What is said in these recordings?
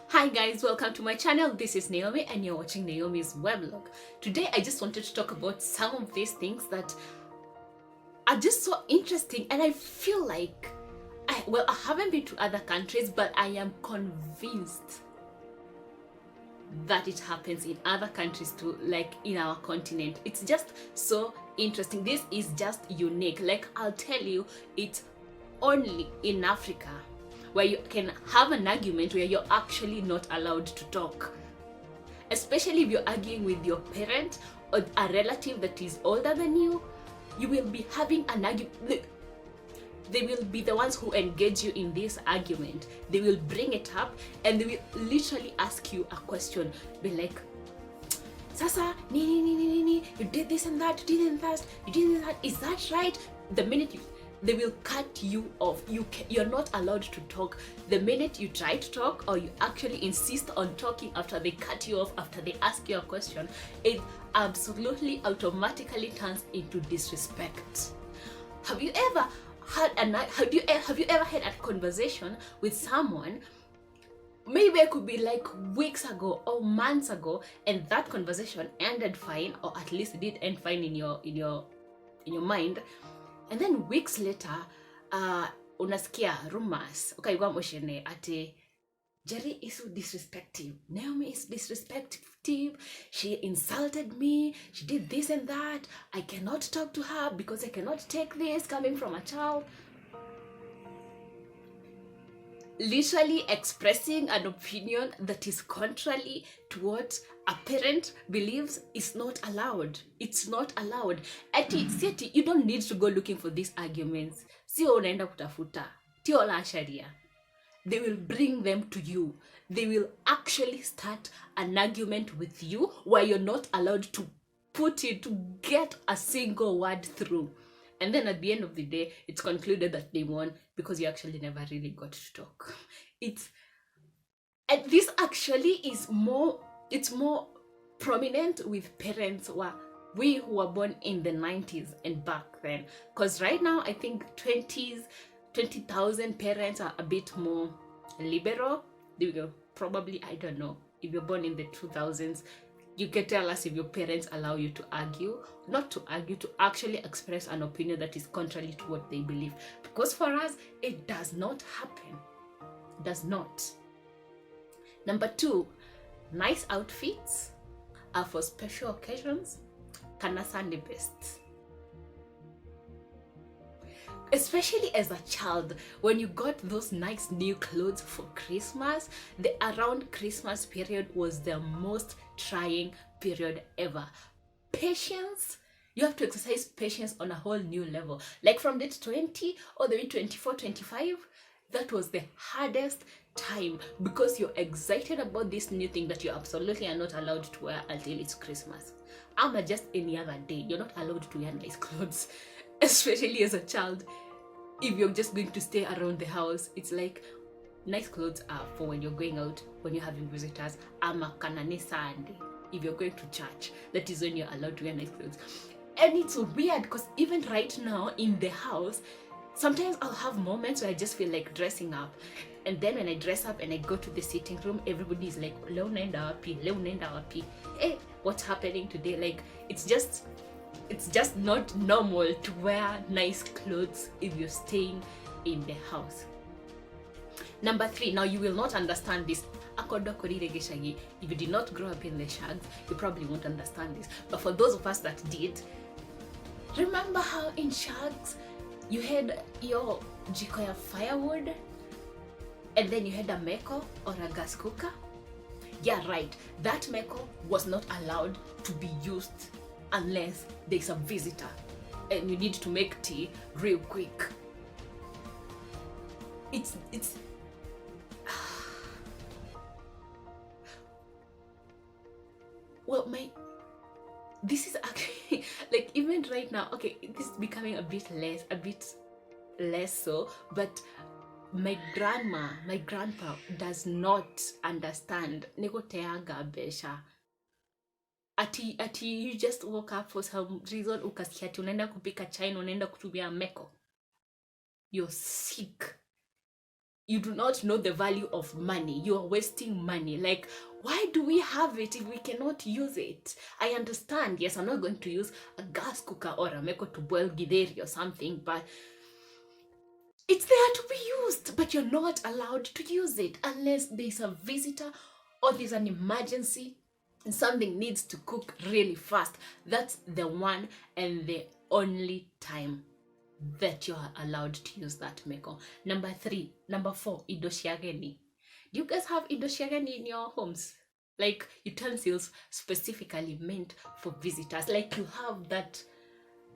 Hi guys, welcome to my channel. This is Naomi and you're watching Naomi's Weblog. Today I just wanted to talk about some of these things that are just so interesting, and I feel like I haven't been to other countries, but I am convinced that it happens in other countries too, like in our continent. It's just so interesting. This is just unique. Like, I'll tell you, it's only in Africa where you can have an argument where you're actually not allowed to talk. Especially if you're arguing with your parent or a relative that is older than you, you will be having an argument. They will be the ones who engage you in this argument. They will bring it up and they will literally ask you a question. Be like, Sasa, you did this and that, you did that, you did that, is that right? The minute they will cut you off. You're not allowed to talk. The minute you try to talk or you actually insist on talking after they cut you off, after they ask you a question, it absolutely automatically turns into disrespect. Have you ever had a conversation with someone? Maybe it could be like weeks ago or months ago, and that conversation ended fine, or at least it did end fine in your mind, and then weeks later unasikia rumors ukaigwa moshene ati Jerry is so disrespectful, Naomi is disrespectful, she insulted me, she did this and that, I cannot talk to her because I cannot take this coming from a child. Literally expressing an opinion that is contrary to what a parent believes is not allowed. It's not allowed. Ati, you don't need to go looking for these arguments. Sio unaenda kutafuta. Tio la sharia. They will bring them to you. They will actually start an argument with you where you're not allowed to get a single word through. And then at the end of the day, it's concluded that they won because you actually never really got to talk. And this actually is more prominent with parents who were born in the 90s and back then. Because right now, I think 20,000 parents are a bit more liberal. They will probably, I don't know, if you're born in the 2000s, you can tell us if your parents allow you to argue, not to argue, to actually express an opinion that is contrary to what they believe. Because for us, it does not happen. It does not. Number 2, nice outfits are for special occasions. Kana Sunday best. Especially as a child, when you got those nice new clothes for Christmas, the around Christmas period was the most trying period ever. Patience, you have to exercise patience on a whole new level. Like from date 20 all the way 24, 25, that was the hardest time because you're excited about this new thing that you absolutely are not allowed to wear until it's Christmas. Just any other day, you're not allowed to wear nice clothes. Especially as a child, if you're just going to stay around the house, it's like nice clothes are for when you're going out, when you're having visitors. Kanane Sunday, if you're going to church, that is when you're allowed to wear nice clothes. And it's weird because even right now in the house, sometimes I'll have moments where I just feel like dressing up, and then when I dress up and I go to the sitting room, everybody is like, leo naenda wapi, hey, what's happening today? Like, it's just not normal to wear nice clothes if you're staying in the house. Number 3, now you will not understand this. If you did not grow up in the shags, you probably won't understand this. But for those of us that did, remember how in shags you had your jiko firewood and then you had a meko or a gas cooker? Yeah, right. That meko was not allowed to be used unless there's a visitor and you need to make tea real quick. It's well, this is actually like, even right now, okay, this is becoming a bit less so, but my grandpa does not understand negoteaga besha. Ati you just woke up for some reason ukasikia ati unaenda kupika chai na unaenda kutumia meko. You're sick. you do not know the value of money. You are wasting money. Like, why do we have it if we cannot use it? I understand, yes, I'm not going to use a gas cooker or a meko to boil githeri or something, but it's there to be used. But you're not allowed to use it unless there's a visitor or there's an emergency and something needs to cook really fast. That's the one and the only time that you are allowed to use that meko. Number 4, idoshiageni. Do you guys have idoshiageni in your homes? Like utensils specifically meant for visitors. Like you have that,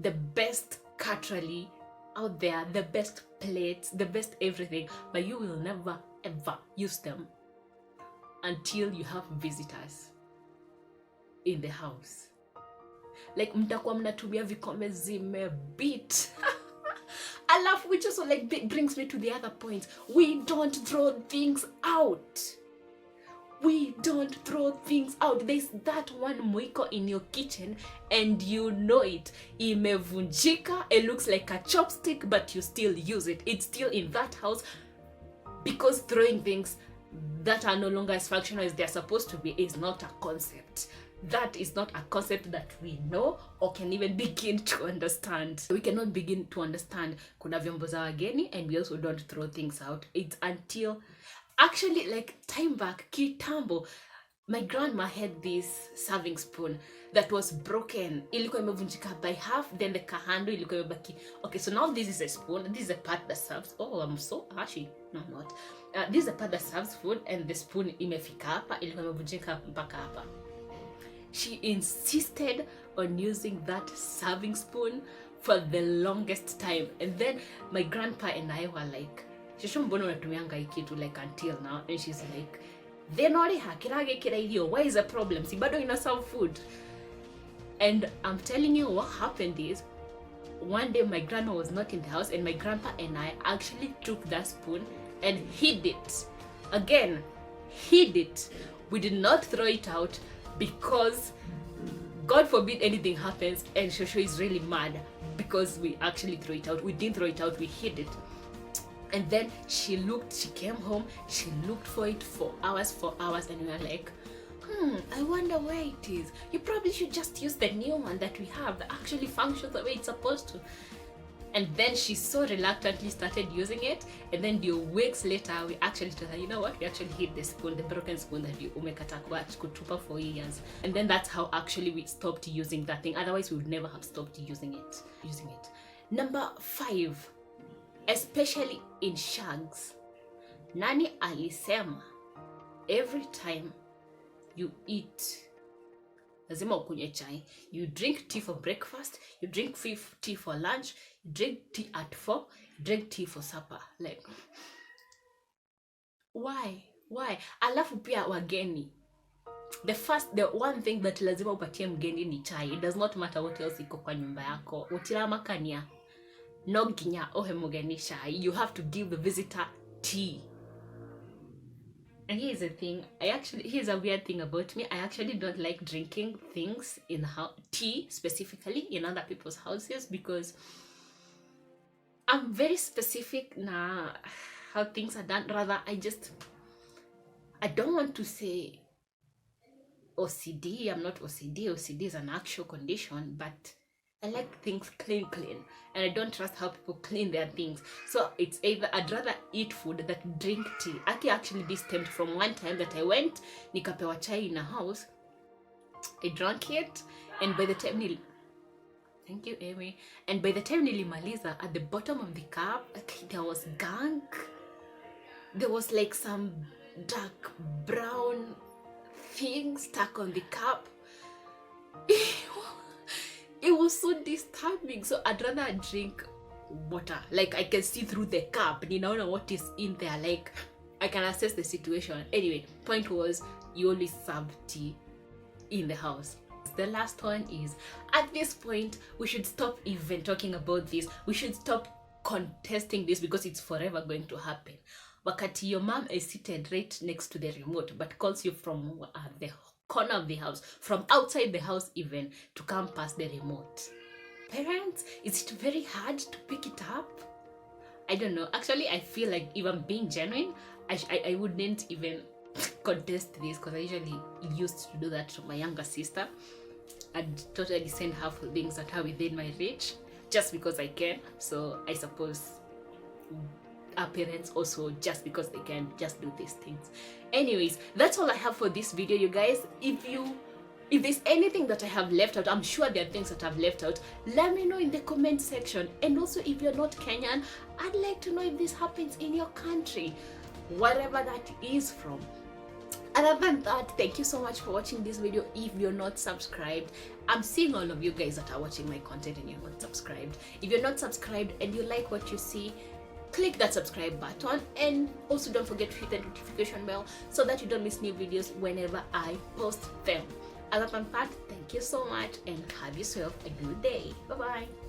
the best cutlery out there, the best plates, the best everything, but you will never ever use them until you have visitors in the house. Like mtakuwa mnatumia vikombe zimebit. Alafu, which also like brings me to the other point. We don't throw things out. We don't throw things out. There's that one mwiko in your kitchen and you know it. Imevunjika, it looks like a chopstick, but you still use it. It's still in that house because throwing things that are no longer as functional as they're supposed to be is not a concept. That is not a concept that we know or can even begin to understand. We cannot begin to understand kuna vyombo za wageni, and we also don't throw things out. It's until, actually, like time back, kitambo, my grandma had this serving spoon that was broken. Ilikuwa imevunjika by half, then the kahando ilikuwa imebaki. Okay, so now this is a spoon. This is a part that serves. Oh, I'm so ashy. No, I'm not. This is a part that serves food, and the spoon imefika hapa, ilikuwa imevunjika mpaka hapa. She insisted on using that serving spoon for the longest time. And then my grandpa and I were like, Shushu mbono unatumianga hii kitu like until now. And she's like, Denoriha, kirage kiraidio, why is the problem? Si bado ina serve food. And I'm telling you what happened is, one day my grandma was not in the house and my grandpa and I actually took that spoon and hid it. Again, hid it. We did not throw it out because God forbid anything happens and Shosho is really mad because we actually threw it out. We didn't throw it out, we hid it. And then she came home, she looked for it for hours, and we were like, I wonder where it is. You probably should just use the new one that we have that actually functions the way it's supposed to. And then she so reluctantly started using it, and then weeks later we actually told her, you know what, we actually hid the spoon, the broken spoon that you umekata kutupa for years. And then that's how actually we stopped using that thing. Otherwise we would never have stopped using it. Number 5, especially in shags, nani alisema every time you eat lazima ukunywe chai. You drink tea for breakfast, you drink tea for lunch, you drink tea at 4, you drink tea for supper. Like, why? Alafu pia wageni, the one thing that lazima upatie mgeni ni chai. It does not matter what else iko kwa nyumba yako. Utiramakania no ginya ohe mugeni chai. You have to give the visitor tea. And here's the thing, here's a weird thing about me. I actually don't like drinking things in tea specifically in other people's houses because I'm very specific na how things are done. Rather, I don't want to say OCD. I'm not OCD. OCD is an actual condition, but I like things clean, and I don't trust how people clean their things. So it's either I'd rather eat food than drink tea. Actually, this stemmed from one time that I went nikapewa chai in a house. I drank it, and by the time thank you, Amy. And by the time nilimaliza, at the bottom of the cup, there was gunk. There was like some dark brown thing stuck on the cup. It was so disturbing. So I'd rather drink water. Like I can see through the cup. You know what is in there. Like I can assess the situation. Anyway, point was, you only serve tea in the house. The last one is, at this point, we should stop even talking about this. We should stop contesting this because it's forever going to happen. Wakati your mom is seated right next to the remote but calls you from the corner of the house, from outside the house even, to come past the remote. Parents, is it very hard to pick it up? I don't know. Actually, I feel like if I'm being genuine, I wouldn't even contest this, because I usually used to do that to my younger sister. I'd totally send her for things that are within my reach just because I can. So I suppose our parents also, just because they can, just do these things. Anyways, that's all I have for this video, you guys. If there's anything that I have left out, I'm sure there are things that I've left out, let me know in the comment section. And also, if you're not Kenyan, I'd like to know if this happens in your country, wherever that is from. Other than that, thank you so much for watching this video. If you're not subscribed, I'm seeing all of you guys that are watching my content and you're not subscribed. If you're not subscribed and you like what you see, click that subscribe button, and also don't forget to hit the notification bell so that you don't miss new videos whenever I post them. Other than that, thank you so much and have yourself a good day. Bye bye.